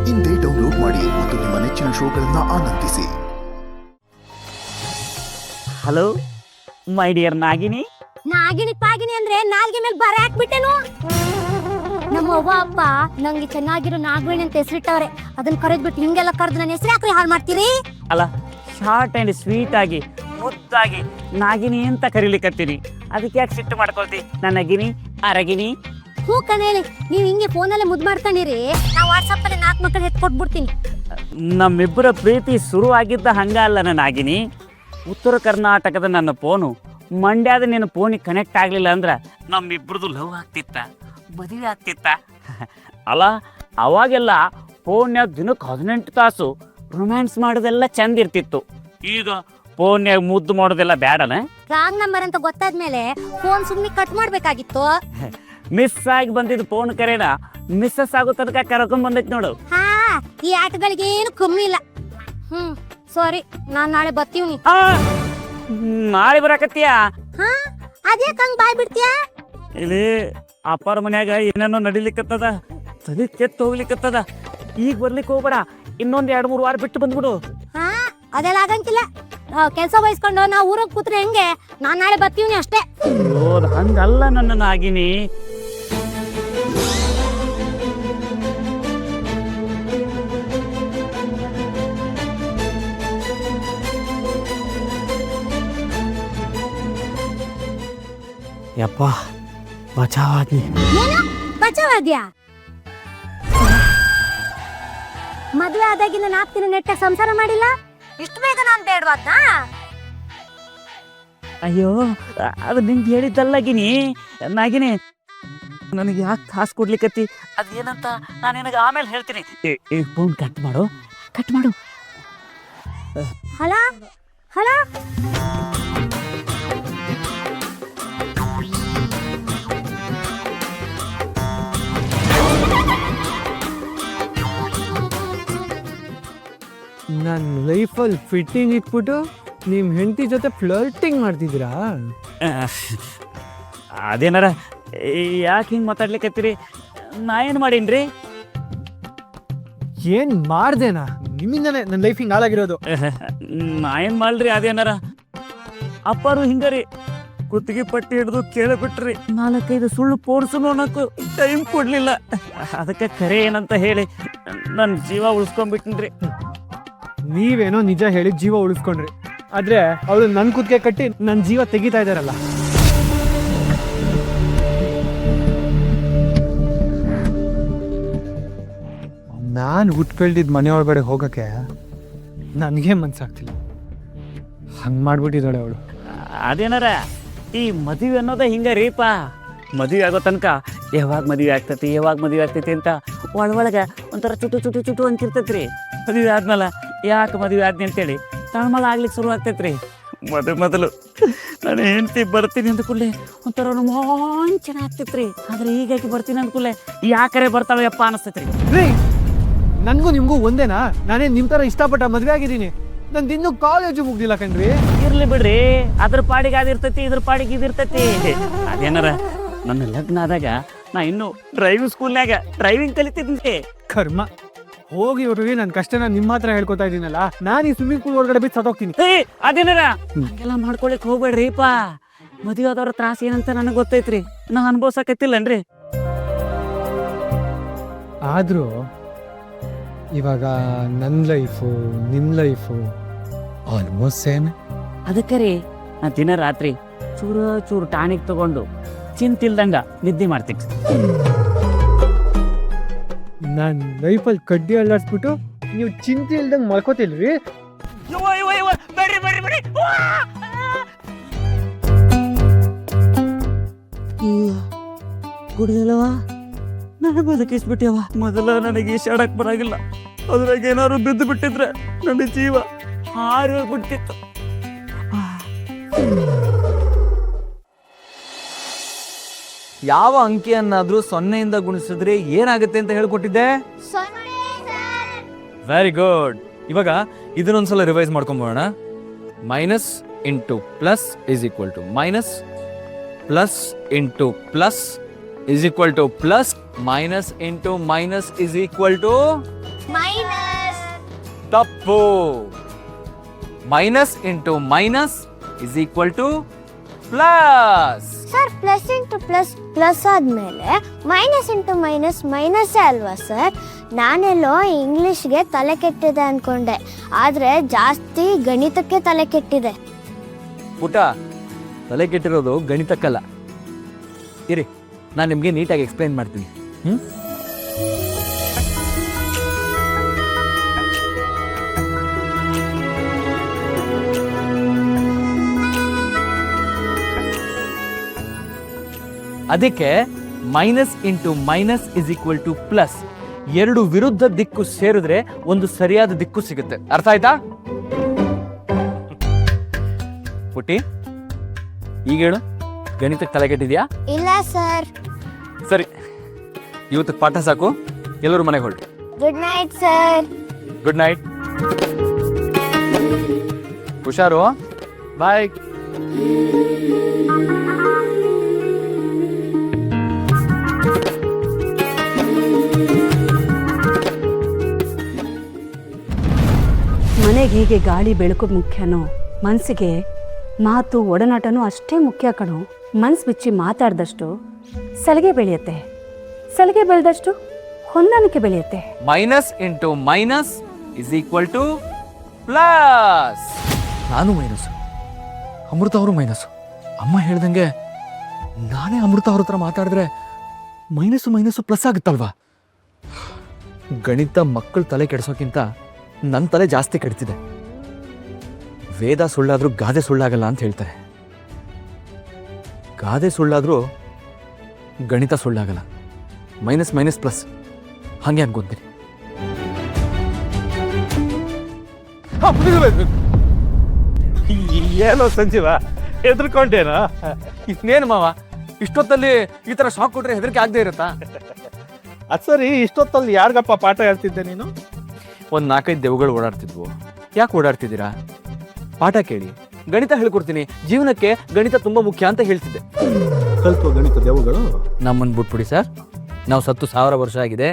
ಇಂದೇ ಡೌನ್ಲೋಡ್ ಮಾಡಿ ಮತ್ತು ನಿಮ್ಮ ನೆಚ್ಚಿನ ಶೋಗಳನ್ನ ಆನಂದಿಸಿ. ಹಲೋ ಮೈ ಡಿಯರ್ ನಾಗಿನಿ. ನಾಗಿನಿ ಪಾಗಿನಿ ಅಂದ್ರೆ ನಾಲ್ಗೆ ಮೇಲೆ ಬರ ಹಾಕ್ಬಿಟ್ಟೆನು. ನಮ್ಮ ಅವ್ವ ಅಪ್ಪ ನಂಗೆ ಚೆನ್ನಾಗಿರೋ ನಾಗವೇಣಿ ಅಂತ ಹೆಸರಿಟ್ಟವ್ರೆ. ಅದನ್ನ ಕರೆದ್ಬಿಟ್ಟು ಹಿಂಗೆಲ್ಲ ಕರೆದು ನನ್ನ ಹೆಸರು ಯಾಕ್ರಿ ಹಾಳು ಮಾಡ್ತೀರಿ? ಅಲ್ಲ, ಶಾರ್ಟ್ ಅಂಡ್ ಸ್ವೀಟ್ ಆಗಿ ಮುದ್ದಾಗಿ ನಾಗಿನಿ ಅಂತ ಕರೀಲಿಕ್ಕತ್ತೀನಿ. ಅದಕ್ಕೆ ಯಾಕೆ ಸಿಟ್ಟು ಮಾಡ್ಕೊಳ್ತಿ ನನ್ನ ಗಿನಿ ಅರಗಿನಿ? ಹೂ ಕಣೇಳಿ, ನೀವ್ ಹಿಂಗೆ ಫೋನಲ್ಲೇ ಮುದ್ದು ಮಾಡ್ಕೊಂಡಿರಿ. ನಾ ವಾಟ್ಸಪ್ ಅಲ್ಲಿ 4 ಮಕ್ಕಳು ಎತ್ಕೊಟ್ಬಿಡ್ತೀನಿ. ನಮ್ಮಿಬ್ಬರ ಪ್ರೀತಿ ಶುರು ಆಗಿದ್ದ ಹಂಗ ಅಲ್ಲ ನನ್ನ ನಾಗಿನಿ. ಉತ್ತರ ಕರ್ನಾಟಕದ ನನ್ನ ಫೋನು ಮಂಡ್ಯದ ನಿನ್ನ ಫೋನಿಗೆ ಕನೆಕ್ಟ್ ಆಗಲಿಲ್ಲ ಅಂದ್ರೆ ನಮ್ಮಿಬ್ರದ್ದು ಲವ್ ಆಗ್ತಿತ್ತ, ಮದುವೆ ಆಗ್ತಿತ್ತ. ಅಲ್ಲ, ಅವಾಗೆಲ್ಲ ಫೋನ್ಯಾಗ ದಿನಕ್ಕೆ 18 ತಾಸು ರೊಮ್ಯಾನ್ಸ್ ಮಾಡೋದೆಲ್ಲ ಚಂದ ಇರ್ತಿತ್ತು. ಈಗ ಫೋನ್ಯಾಗ ಮುದ್ದು ಮಾಡೋದೆಲ್ಲ ಬ್ಯಾಡನ? ರಾಂಗ್ ನಂಬರ್ ಅಂತ ಗೊತ್ತಾದ್ಮೇಲೆ ಫೋನ್ ಸುಮ್ಮನೆ ಕಟ್ ಮಾಡ್ಬೇಕಾಗಿತ್ತು. ಮಿಸ್ ಆಗಿ ಬಂದಿದ್ದು ಫೋನ್ ಕರೆನ ಮಿಸ್ಸಸ್ ಆಗೋ ತನಕ ಕರ್ಕೊಂಡ್ ಬಂದೈತಿ ನೋಡು. ಹಾ, ಈ ಆಟಗಳಿಗೆ ಏನು ಕಮ್ಮಿ ಇಲ್ಲ. ಸಾರಿ, ನಾನ್ ನಾಳೆ ಬರ್ತೀವಿ. ನಾಳೆ ಬರಾಕತ್ತೀಯಾ? ಹಾ, ಅದ್ಯಾಕ ಹಂಗ್ ಬಾಯ್ ಬಿಡ್ತೀಯಾ? ಇಲ್ಲಿ ಅಪ್ಪಾರ ಮನ್ಯಾಗ ಏನೇನೋ ನಡಿಲಿಕ್ಕತ್ತದ, ತಲೆ ಕೆತ್ತ ಹೋಗ್ಲಿಕ್ಕತ್ತದ. ಈಗ ಬರ್ಲಿಕ್ಕೆ ಹೋಗ್ಬೇಡ, ಇನ್ನೊಂದ್ 2-3 ವಾರ ಬಿಟ್ಟು ಬಂದ್ಬಿಡು. ಹಾ, ಅದೆಲ್ಲ ಆಗಂಗಿಲ್ಲ. ಕೆಲ್ಸ ವಹಿಸ್ಕೊಂಡು ನಾವು ಊರಾಗ ಕೂತ್ರೆ ಹೆಂಗೆ? ನಾನ್ ನಾಳೆ ಬರ್ತೀವಿ ಅಷ್ಟೇ. ಹಂಗಲ್ಲ ನನ್ನ ನಾಗಿನಿ. ಯಪ್ಪ, ಬಚಾವಾದ್ನಿ. ಏನು ಬಚಾವಾದ್ಯಾ? ಮದ್ವೆ ಆದಾಗಿಂದ 4 ದಿನ ನೆಟ್ಟಾಗ ಸಂಸಾರ ಮಾಡಿಲ್ಲ, ಇಷ್ಟು ಬೇಗ ನಾನ್ ಬೇಡವಾದ್ನಾ? ಅಯ್ಯೋ, ಅದು ನಿಂಗೆ ಹೇಳಿದ್ದಲ್ಲ ಗಿನಿ. ನಾಗಿನಿ, ನನಗೆ ಯಾಕೆ ಕಾಸು ಕೊಡ್ಲಿಕ್ಕತ್ತಿ? ಅದೇನಂತ ನಾನು ನಿನಗೆ ಆಮೇಲೆ ಹೇಳ್ತೀನಿ. ಫೋನ್ ಕಟ್ ಮಾಡು. ಹಲೋ ಹಲೋ, ನನ್ನ ಲೈಫಲ್ಲಿ ಫಿಟ್ಟಿಂಗ್ ಇಟ್ಬಿಟ್ಟು ನಿಮ್ಮ ಹೆಂಡತಿ ಜೊತೆ ಫ್ಲರ್ಟಿಂಗ್ ಮಾಡ್ತಿದ್ದೀರಾ? ಅದೇನಾರ ಯಾಕೆ ಹಿಂಗೆ ಮಾತಾಡ್ಲಿಕ್ಕತ್ತೀರಿ? ನಾ ಏನು ಮಾಡೀನ್ರಿ? ಏನು ಮಾಡ್ದೇನಾ? ನಿಮ್ಮಿಂದನೇ ನನ್ನ ಲೈಫ್ ಹಿಂಗೆ ಹಾಳಾಗಿರೋದು. ನಾ ಏನು ಮಾಡ್ರಿ? ಅದೇನಾರ ಅಪ್ಪಾರು ಹಿಂಗರಿ ಕುತ್ತಿಗೆ ಪಟ್ಟಿ ಹಿಡಿದು ಕೇಳಿಬಿಟ್ರಿ. 4-5 ಸುಳ್ಳು ಪೋರ್ಸನು ಅನ್ನೋಕ್ಕೂ ಟೈಮ್ ಕೊಡ್ಲಿಲ್ಲ. ಅದಕ್ಕೆ ಕರೆ ಏನಂತ ಹೇಳಿ ನನ್ನ ಜೀವ ಉಳಿಸ್ಕೊಂಡ್ಬಿಟ್ಟಿನ್ರಿ. ನೀವೇನೋ ನಿಜ ಹೇಳಿ ಜೀವ ಉಳಿಸ್ಕೊಂಡ್ರಿ, ಆದ್ರೆ ಅವಳು ನನ್ನ ಕುತ್ತಿಗೆ ಕಟ್ಟಿ ನನ್ನ ಜೀವ ತೆಗಿತಾ ಇದ್ದಾರಲ್ಲ. ನಾನು ಹುಟ್ಕೊಳ್ದಿದ್ದ ಮನೆ ಒಳಗಡೆ ಹೋಗಕ್ಕೆ ನನಗೆ ಮನ್ಸಾಗ್ತಿಲ್ಲ. ಹಂಗೆ ಮಾಡ್ಬಿಟ್ಟಿದ್ದಾಳೆ ಅವಳು. ಅದೇನಾರ ಈ ಮದುವೆ ಅನ್ನೋದ ಹಿಂಗ ರೀಪ. ಮದುವೆ ಆಗೋ ತನಕ ಯಾವಾಗ ಮದುವೆ ಆಗ್ತೈತಿ ಅಂತ ಒಳಗೆ ಒಂಥರ ಚುಟು ಅಂತಿರ್ತೈತ್ರಿ. ಮದುವೆ ಆದ್ಮೇಲೆ ಯಾಕೆ ಮದುವೆ ಆದ್ನಿ ಅಂತೇಳಿ ತಳಮಳ ಆಗ್ಲಿಕ್ಕೆ ಶುರು ಆಗ್ತೈತ್ರಿ. ಮೊದಲು ನಾನು ಹೆಂಡತಿ ಬರ್ತೀನಿ ಅಂದ ಕೂಡಲೇ ಒಂಥರ ರೋಮಾಂಚನ ಆಗ್ತೈತ್ರಿ. ಆದ್ರೆ ಹೀಗಾಗಿ ಬರ್ತೀನಿ ಅಂದ ಕೂಡಲೇ ಯಾಕರೆ ಬರ್ತಾಳೆಯಪ್ಪ ಅನಿಸ್ತೈತ್ರಿ. ನನಗೂ ನಿಮಗೂ ಒಂದೇನಾ? ನಾನೇ ನಿಮ್ಮ ಥರ ಇಷ್ಟಪಟ್ಟ ಮದುವೆ ಆಗಿದ್ದೀನಿ. ನಂದು ಇನ್ನೂ ಕಾಲೇಜು ಮುಗ್ದಿಲ್ಲ ಕಣ್ರಿ. ಇರ್ಲಿ ಬಿಡ್ರಿ, ಅದ್ರ ಪಾಡಿಗೆ ಅದಿರ್ತೈತಿ, ಇದ್ರ ಪಾಡಿಗೆ ಇದಿರ್ತೈತಿ. ಅದೇನಾರ ನನ್ನ ಲಗ್ನ ಆದಾಗ ನಾ ಇನ್ನು ಡ್ರೈವಿಂಗ್ ಸ್ಕೂಲ್ನಾಗ ಡ್ರೈವಿಂಗ್ ಕಲಿತಿದ್ದೆ. ಕರ್ಮ ಹೋಗಿ ಹೊರಗೆ ನನ್ನ ಕಷ್ಟನ ನಿಮ್ಮ ಹತ್ರ ಹೇಳ್ಕೊತಾ ಇದ್ದೀನಲ್ಲ. ನಾನು ಈ ಸ್ವಿಮ್ಮಿಂಗ್ ಪೂಲ್ ಒಳಗಡೆ ಬಿದ್ದು ಸತ್ತೋಗ್ತೀನಿ. ಅದೇನಾರ ಹಂಗೆಲ್ಲ ಮಾಡ್ಕೊಳಿಕ್ ಹೋಗ್ಬೇಡ್ರಿಪ್ಪ. ಮದುವೆ ಆದವ್ರ ತ್ರಾಸ ಏನಂತ ನನಗೆ ಗೊತ್ತೈತ್ರಿ. ನಾ ಅನುಭವಿಸಕತ್ತಿಲ್ಲನ್ರಿ. ಆದ್ರೂ ಇವಾಗ ನನ್ನ ಲೈಫು ನಿಮ್ಮ ಲೈಫು ಆಲ್ಮೋಸ್ಟ್ ಸೇಮ್. ಅದಕ್ಕೆ ರೀ ನಾ ದಿನ ರಾತ್ರಿ ಚೂರು ಟಾನಿಕ್ ತಗೊಂಡು ಚಿಂತಿಲ್ದಂಗ ನಿದ್ದೆ ಮಾಡ್ತೀನಿ. ನನ್ನ ಲೈಫಲ್ಲಿ ಕಡ್ಡಿ ಅಲ್ಲಾಡ್ಸ್ಬಿಟ್ಟು ನೀವು ಚಿಂತೆ ಇಲ್ದಂಗೆ ಮಲ್ಕೋತಿಲ್ರಿ. ಕುಡಿದಲ್ಲವ ನನಗೆ ಬದುಕಿಸ್ಬಿಟ್ಯವ. ಮೊದಲ ನನಗೆ ಈಶಾಡಕ್ ಬರಾಗಿಲ್ಲ. ಅದ್ರಾಗ ಏನಾದ್ರು ಬಿದ್ದು ಬಿಟ್ಟಿದ್ರೆ ನನ್ನ ಜೀವ ಹಾರಿ ಹೋಗ್ಬಿಡ್ತಿತ್ತು. ಯಾವ ಅಂಕಿಯನ್ನಾದ್ರೂ 0ಯಿಂದ ಗುಣಿಸಿದ್ರೆ ಏನಾಗುತ್ತೆ ಅಂತ ಹೇಳ್ಕೊಟ್ಟಿದ್ದೆ. Very good. ಇವಾಗ ಇದನ್ನೊಂದ್ಸಲ ರಿವೈಸ್ ಮಾಡ್ಕೊಂಬೋಣ. Minus into plus is equal to minus, plus into plus is equal to plus, minus into minus is equal to minus. ತಪ್ಪು. Minus into minus is equal to plus. Sir plus into plus plus ಆದ್ಮೇಲೆ minus into minus minus ಅಲ್ವಾ sir? ನಾನೆಲ್ಲೋ ಇಂಗ್ಲಿಷ್ಗೆ ತಲೆ ಕೆಟ್ಟಿದೆ ಅನ್ಕೊಂಡೆ, ಆದ್ರೆ ಜಾಸ್ತಿ ಗಣಿತಕ್ಕೆ ತಲೆ ಕೆಟ್ಟಿದೆ. ಪುಟ, ತಲೆ ಕೆಟ್ಟಿರೋದು ಗಣಿತಕ್ಕಲ್ಲ. ಇರಿ, ನಾನು ನಿಮಗೆ ನೀಟಾಗಿ ಎಕ್ಸ್ಪ್ಲೈನ್ ಮಾಡ್ತೀನಿ. ಅದಕ್ಕೆ minus into minus is equal to plus. ಎರಡು ವಿರುದ್ಧ ದಿಕ್ಕು ಸೇರಿದ್ರೆ ಒಂದು ಸರಿಯಾದ ದಿಕ್ಕು ಸಿಗುತ್ತೆ. ಅರ್ಥ ಆಯ್ತಾ ಪುಟಿ? ಈಗ ಹೇಳು, ಗಣಿತಕ್ಕೆ ತಲೆ ಕೆಟ್ಟಿದ್ಯಾ? ಇಲ್ಲ ಸರ್. ಸರಿ, ಇವತ್ತು ಪಾಠ ಸಾಕು, ಎಲ್ಲರೂ ಮನೆಗೆ ಹೊರಡಿ. Good night sir. Good night. ಹುಷಾರು. ಬಾಯ್. ಮನೆಗೆ ಹೇಗೆ ಗಾಳಿ ಬೆಳಕು ಮುಖ್ಯನೋ, ಮನಸ್ಸಿಗೆ ಮಾತು ಒಡನಾಟನೂ ಅಷ್ಟೇ ಮುಖ್ಯ ಕಣೋ. ಮನ್ಸು ಬಿಚ್ಚಿ ಮಾತಾಡ್ದಷ್ಟು ಸಲಿಗೆ ಬೆಳೆಯುತ್ತೆ, ಸಲಿಗೆ ಬೆಳೆದಷ್ಟು ಹೊಂದಾಣಿಕೆ ಬೆಳೆಯುತ್ತೆ. Minus into minus is equal to plus. ನಾನು ಮೈನಸ್ಸು, ಅಮೃತ ಅವರು ಮೈನಸ್ಸು. ಅಮ್ಮ ಹೇಳ್ದಂಗೆ ನಾನೇ ಅಮೃತ ಅವ್ರ ಹತ್ರ ಮಾತಾಡಿದ್ರೆ ಮೈನಸ್ಸು ಮೈನಸ್ಸು ಪ್ಲಸ್ ಆಗುತ್ತಲ್ವಾ? ಗಣಿತ ಮಕ್ಕಳ ತಲೆ ಕೆಡಿಸೋಕ್ಕಿಂತ ನನ್ನ ತಲೆ ಜಾಸ್ತಿ ಕೆಡ್ತಿದೆ. ವೇದ ಸುಳ್ಳಾದ್ರೂ ಗಾದೆ ಸುಳ್ಳಾಗಲ್ಲ ಅಂತ ಹೇಳ್ತಾರೆ. ಗಾದೆ ಸುಳ್ಳಾದ್ರೂ ಗಣಿತ ಸುಳ್ಳಾಗಲ್ಲ. ಮೈನಸ್ ಮೈನಸ್ ಪ್ಲಸ್ ಹಾಗೆ ಅನ್ಕೊಂತೀನಿ. ಏನೋ ಸಂಜೀವ, ಹೆದರ್ಕೊಂಡೇನೋ? ಇನ್ನೇನು ಮಾವ, ಇಷ್ಟೊತ್ತಲ್ಲಿ ಈ ಥರ ಶಾಕ್ ಕೊಟ್ರೆ ಹೆದರಿಕೆ ಆಗದೆ ಇರುತ್ತಾ? ಅದು ಸರಿ, ಇಷ್ಟೊತ್ತಲ್ಲಿ ಯಾರಿಗಪ್ಪ ಪಾಠ ಹೇಳ್ತಿದ್ದೆ ನೀನು? ಒಂದು 4-5 ದೆವ್ಗಳು ಓಡಾಡ್ತಿದ್ವು. ಯಾಕೆ ಓಡಾಡ್ತಿದ್ದೀರಾ? ಪಾಠ ಕೇಳಿ, ಗಣಿತ ಹೇಳ್ಕೊಡ್ತೀನಿ, ಜೀವನಕ್ಕೆ ಗಣಿತ ತುಂಬಾ ಮುಖ್ಯ ಅಂತ ಹೇಳ್ತಿದ್ದೆ. ಕಲ್ತು ಗಣಿತ ದೆವ್ಗಳು ನಮ್ಮನ್ನು ಬಿಟ್ಬಿಡಿ ಸರ್, ನಾವು ಸತ್ತು 1000 ವರ್ಷ ಆಗಿದೆ.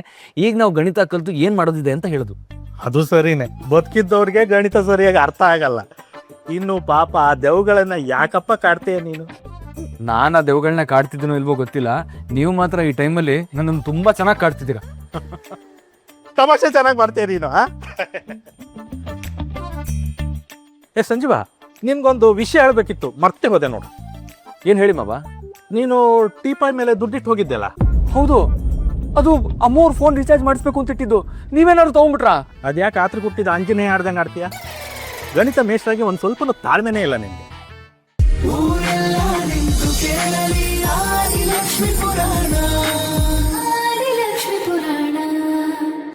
ಈಗ ನಾವು ಗಣಿತ ಕಲ್ತು ಏನು ಮಾಡೋದಿದೆ ಅಂತ ಹೇಳೋದು. ಅದು ಸರಿನೇ, ಬದುಕಿದ್ದವ್ರಿಗೆ ಗಣಿತ ಸರಿಯಾಗಿ ಅರ್ಥ ಆಗಲ್ಲ. ಇನ್ನು ಪಾಪ ಆ ದೆವ್ಗಳನ್ನ ಯಾಕಪ್ಪ ಕಾಡ್ತೀಯ ನೀನು? ನಾನು ಆ ದೆವ್ಗಳನ್ನ ಕಾಡ್ತಿದ್ದೀನೋ ಇಲ್ವೋ ಗೊತ್ತಿಲ್ಲ, ನೀವು ಮಾತ್ರ ಈ ಟೈಮಲ್ಲಿ ನನ್ನನ್ನು ತುಂಬಾ ಚೆನ್ನಾಗಿ ಕಾಡ್ತಿದ್ದೀರಾ. ತಮಾಷೆ ಚೆನ್ನಾಗಿ ಮಾಡ್ತೀಯ ನೀನು. ಏ ಸಂಜೀವ, ನಿನ್ಗೊಂದು ವಿಷಯ ಹೇಳ್ಬೇಕಿತ್ತು, ಮರ್ತೆ ಹೋದೆ ನೋಡು. ಏನು ಹೇಳಿ ಮಾವ? ನೀನು ಟೀಪಾಯ್ ಮೇಲೆ ದುಡ್ಡಿಟ್ಟು ಹೋಗಿದ್ದೆಲ್ಲ? ಹೌದು, ಅದು ಅಮ್ಮವ್ರ ಫೋನ್ ರೀಚಾರ್ಜ್ ಮಾಡಿಸ್ಬೇಕು ಅಂತ ಇಟ್ಟಿದ್ದು. ನೀವೇನಾದ್ರು ತಗೊಂಡ್ಬಿಟ್ರಾ? ಅದ್ಯಾಕೆ ಆತ್ರ ಕೊಟ್ಟಿದ್ದು ಆಂಜನೇಯ ಆಡ್ದಂಗೆ ಆಡ್ತೀಯ? ಗಣಿತ ಮೇಷ್ಟ್ರಾಗಿ ಒಂದು ಸ್ವಲ್ಪನೂ ತಾಳ್ಮೆನೇ ಇಲ್ಲ ನಿನ್ಗೆ.